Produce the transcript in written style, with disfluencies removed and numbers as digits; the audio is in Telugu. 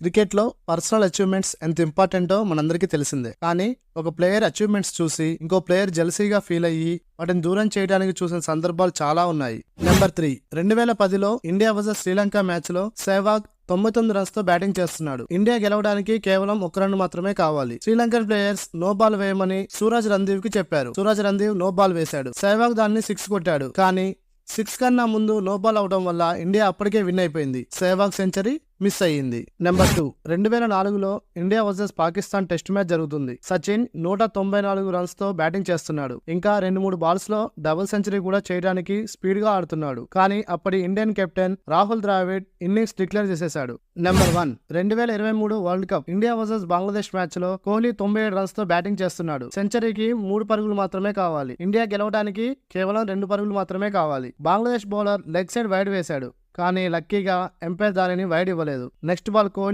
క్రికెట్ లో పర్సనల్ అచీవ్మెంట్స్ ఎంత ఇంపార్టెంటో మనందరికీ తెలిసిందే. కానీ ఒక ప్లేయర్ అచీవ్మెంట్స్ చూసి ఇంకో ప్లేయర్ జెలసీగా ఫీల్ అయ్యి వాటిని దూరం చేయడానికి చూసిన సందర్భాలు చాలా ఉన్నాయి. నెంబర్ 3, 2010లో ఇండియా వర్సెస్ శ్రీలంక మ్యాచ్ లో సెహ్వాగ్ 99 రన్స్ తో బ్యాటింగ్ చేస్తున్నాడు. ఇండియా గెలవడానికి కేవలం 1 రన్ మాత్రమే కావాలి. శ్రీలంకన్ ప్లేయర్స్ నో బాల్ వేయమని సూరజ్ రందీవ్ కి చెప్పారు. సూరజ్ రందీవ్ నో బాల్ వేశాడు. సెహ్వాగ్ దాన్ని 6 కొట్టాడు. కానీ 6 కన్నా ముందు నో బాల్ అవడం వల్ల ఇండియా అప్పటికే విన్ అయిపోయింది. సెహ్వాగ్ సెంచరీ మిస్ అయ్యింది. నెంబర్ 2, 2004లో India versus Pakistan test match జరుగుతుంది. సచిన్ 194 రన్స్ తో బ్యాటింగ్ చేస్తున్నాడు. ఇంకా 2-3 బాల్స్ లో డబుల్ సెంచరీ కూడా చేయడానికి స్పీడ్ గా ఆడుతున్నాడు. కానీ అప్పటి Indian captain Rahul Dravid innings declare చేసేశాడు. Number 1, 2023 world cup India versus Bangladesh match లో కోహ్లీ 97 రన్స్ తో బ్యాటింగ్ చేస్తున్నాడు. సెంచరీకి 3 పరుగులు మాత్రమే కావాలి. ఇండియా గెలవడానికి కేవలం 2 పరుగులు మాత్రమే కావాలి. Bangladesh bowler leg side wide వేశాడు. కానీ లక్కీగా ఎంపైర్ దానిని వైడ్ ఇవ్వలేదు. Next ball Kohli